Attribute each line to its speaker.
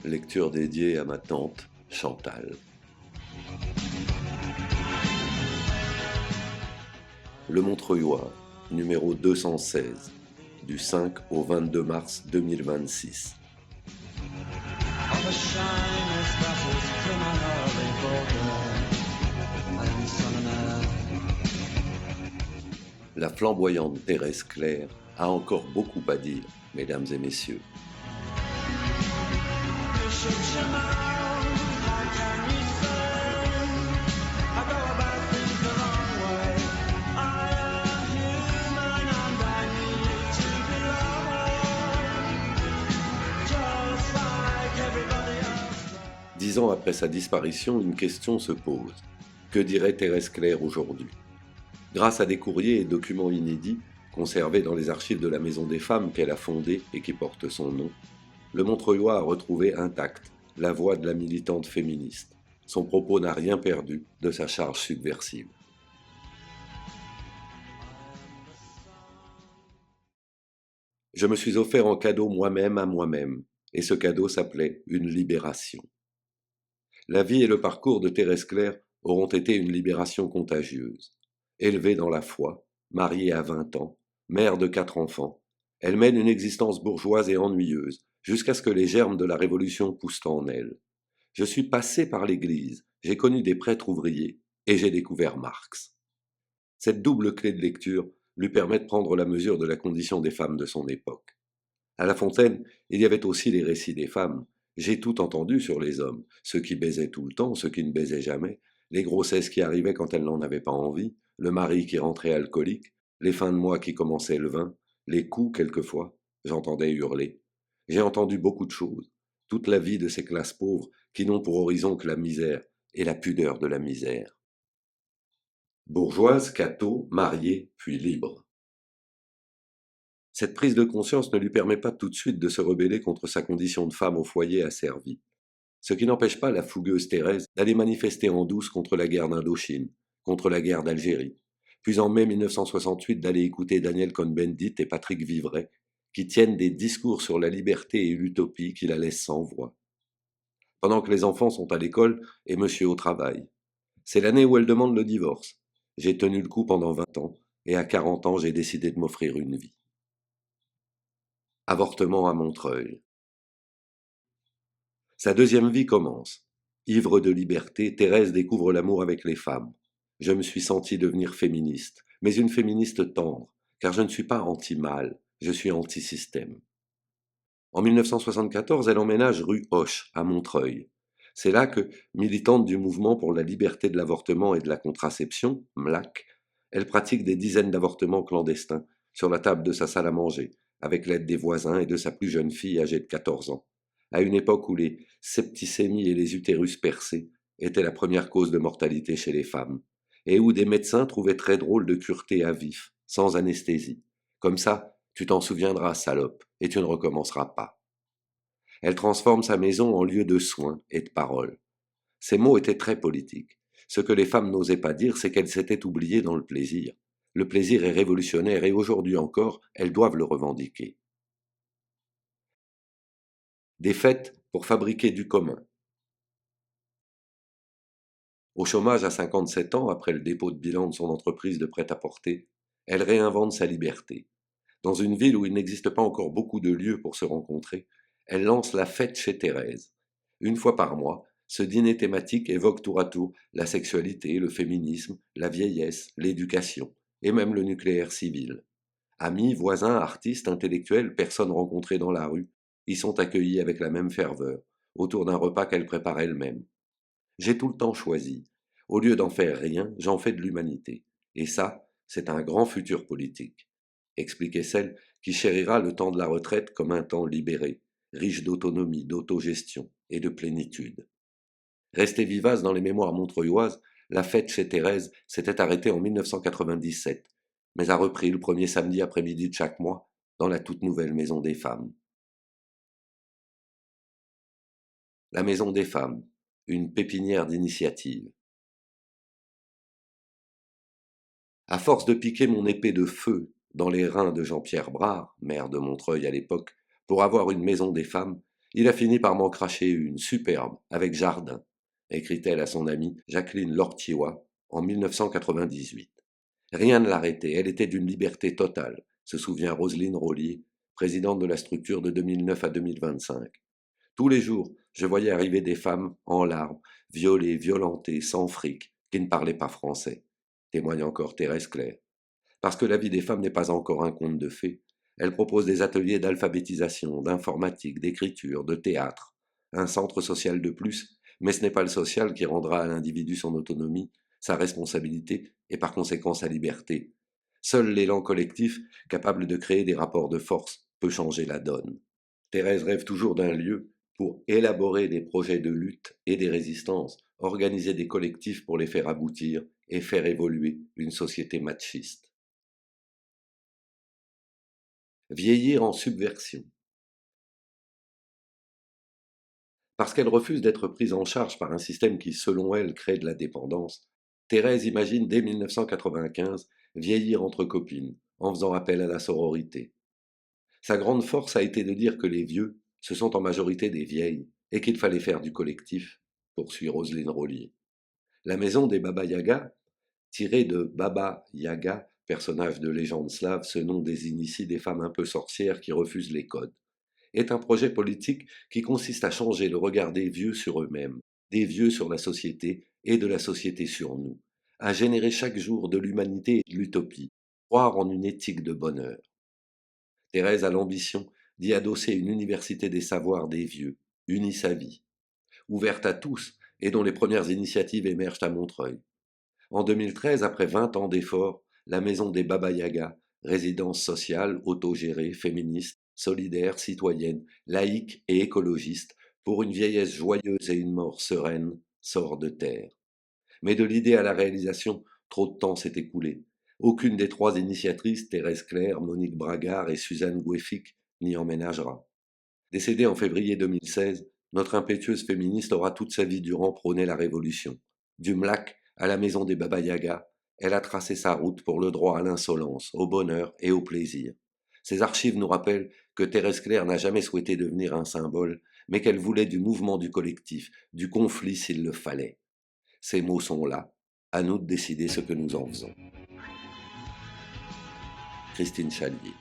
Speaker 1: Lecture dédiée à ma tante Chantal. Le Montreuilois, numéro 216, du 5 au 22 mars 2026. La flamboyante Thérèse Claire a encore beaucoup à dire, mesdames et messieurs. Dix ans après sa disparition, une question se pose. Que dirait Thérèse Claire aujourd'hui ? Grâce à des courriers et documents inédits, conservés dans les archives de la Maison des Femmes qu'elle a fondée et qui portent son nom, le Montreuilois a retrouvé intacte la voix de la militante féministe. Son propos n'a rien perdu de sa charge subversive. Je me suis offert en cadeau moi-même à moi-même, et ce cadeau s'appelait une libération. La vie et le parcours de Thérèse Claire auront été une libération contagieuse. Élevée dans la foi, mariée à 20 ans, mère de 4 enfants, elle mène une existence bourgeoise et ennuyeuse, jusqu'à ce que les germes de la Révolution poussent en elle. Je suis passé par l'Église, j'ai connu des prêtres ouvriers, et j'ai découvert Marx. Cette double clé de lecture lui permet de prendre la mesure de la condition des femmes de son époque. À La Fontaine, il y avait aussi les récits des femmes. J'ai tout entendu sur les hommes, ceux qui baisaient tout le temps, ceux qui ne baisaient jamais, les grossesses qui arrivaient quand elles n'en avaient pas envie, le mari qui rentrait alcoolique, les fins de mois qui commençaient le vin, les coups quelquefois, j'entendais hurler. J'ai entendu beaucoup de choses, toute la vie de ces classes pauvres qui n'ont pour horizon que la misère et la pudeur de la misère. Bourgeoise, catho, mariée, puis libre. Cette prise de conscience ne lui permet pas tout de suite de se rebeller contre sa condition de femme au foyer asservie. Ce qui n'empêche pas la fougueuse Thérèse d'aller manifester en douce contre la guerre d'Indochine, contre la guerre d'Algérie, puis en mai 1968 d'aller écouter Daniel Cohn-Bendit et Patrick Vivray, qui tiennent des discours sur la liberté et l'utopie qui la laissent sans voix. Pendant que les enfants sont à l'école et monsieur au travail. C'est l'année où elle demande le divorce. J'ai tenu le coup pendant 20 ans, et à 40 ans j'ai décidé de m'offrir une vie. Avortement à Montreuil. Sa deuxième vie commence. Ivre de liberté, Thérèse découvre l'amour avec les femmes. Je me suis senti devenir féministe, mais une féministe tendre, car je ne suis pas anti-mâle, je suis anti-système. En 1974, elle emménage rue Hoche, à Montreuil. C'est là que, militante du mouvement pour la liberté de l'avortement et de la contraception, MLAC, elle pratique des dizaines d'avortements clandestins sur la table de sa salle à manger, avec l'aide des voisins et de sa plus jeune fille âgée de 14 ans, à une époque où les septicémies et les utérus percés étaient la première cause de mortalité chez les femmes, et où des médecins trouvaient très drôle de cureter à vif, sans anesthésie. Comme ça, tu t'en souviendras, salope, et tu ne recommenceras pas. Elle transforme sa maison en lieu de soins et de paroles. Ces mots étaient très politiques. Ce que les femmes n'osaient pas dire, c'est qu'elles s'étaient oubliées dans le plaisir. Le plaisir est révolutionnaire et aujourd'hui encore, elles doivent le revendiquer. Des fêtes pour fabriquer du commun. Au chômage à 57 ans, après le dépôt de bilan de son entreprise de prêt-à-porter, elle réinvente sa liberté. Dans une ville où il n'existe pas encore beaucoup de lieux pour se rencontrer, elle lance la fête chez Thérèse. Une fois par mois, ce dîner thématique évoque tour à tour la sexualité, le féminisme, la vieillesse, l'éducation, et même le nucléaire civil. Amis, voisins, artistes, intellectuels, personnes rencontrées dans la rue, y sont accueillis avec la même ferveur, autour d'un repas qu'elle prépare elle-même. J'ai tout le temps choisi. Au lieu d'en faire rien, j'en fais de l'humanité. Et ça, c'est un grand futur politique. Expliquait celle qui chérira le temps de la retraite comme un temps libéré, riche d'autonomie, d'autogestion et de plénitude. Restée vivace dans les mémoires montreuilloises, la fête chez Thérèse s'était arrêtée en 1997, mais a repris le premier samedi après-midi de chaque mois dans la toute nouvelle Maison des Femmes. La Maison des Femmes, une pépinière d'initiative. À force de piquer mon épée de feu dans les reins de Jean-Pierre Brard, maire de Montreuil à l'époque, pour avoir une Maison des Femmes, Il a fini par m'en cracher une, superbe, avec jardin, écrit-elle à son amie Jacqueline Lortiewa en 1998. Rien ne l'arrêtait, elle était d'une liberté totale, se souvient Roselyne Rollier, présidente de la structure de 2009 à 2025. Tous les jours, je voyais arriver des femmes en larmes, violées, violentées, sans fric, qui ne parlaient pas français, témoigne encore Thérèse Claire. Parce que la vie des femmes n'est pas encore un conte de fées, elle propose des ateliers d'alphabétisation, d'informatique, d'écriture, de théâtre, un centre social de plus, mais ce n'est pas le social qui rendra à l'individu son autonomie, sa responsabilité et par conséquent sa liberté. Seul l'élan collectif, capable de créer des rapports de force, peut changer la donne. Thérèse rêve toujours d'un lieu pour élaborer des projets de lutte et des résistances, organiser des collectifs pour les faire aboutir et faire évoluer une société machiste. Vieillir en subversion. Parce qu'elle refuse d'être prise en charge par un système qui, selon elle, crée de la dépendance, Thérèse imagine dès 1995 vieillir entre copines, en faisant appel à la sororité. Sa grande force a été de dire que les vieux, ce sont en majorité des vieilles, et qu'il fallait faire du collectif, poursuit Roselyne Rollier. La maison des Baba Yaga, tirée de Baba Yaga, personnage de légende slave, ce nom désigne ici des femmes un peu sorcières qui refusent les codes, est un projet politique qui consiste à changer le regard des vieux sur eux-mêmes, des vieux sur la société et de la société sur nous, à générer chaque jour de l'humanité et de l'utopie, croire en une éthique de bonheur. Thérèse a l'ambition d'y adosser une université des savoirs des vieux, Unisavie, ouverte à tous et dont les premières initiatives émergent à Montreuil. En 2013, après 20 ans d'efforts, la maison des Baba Yaga, résidence sociale, autogérée, féministe, solidaire, citoyenne, laïque et écologiste, pour une vieillesse joyeuse et une mort sereine, sort de terre. Mais de l'idée à la réalisation, trop de temps s'est écoulé. Aucune des trois initiatrices, Thérèse Claire, Monique Bragard et Suzanne Goueffic, n'y emménagera. Décédée en février 2016, notre impétueuse féministe aura toute sa vie durant prôné la révolution. Du MLAC à la maison des Baba Yaga, elle a tracé sa route pour le droit à l'insolence, au bonheur et au plaisir. Ces archives nous rappellent que Thérèse Claire n'a jamais souhaité devenir un symbole, mais qu'elle voulait du mouvement du collectif, du conflit s'il le fallait. Ces mots sont là, à nous de décider ce que nous en faisons. Christine Chalier.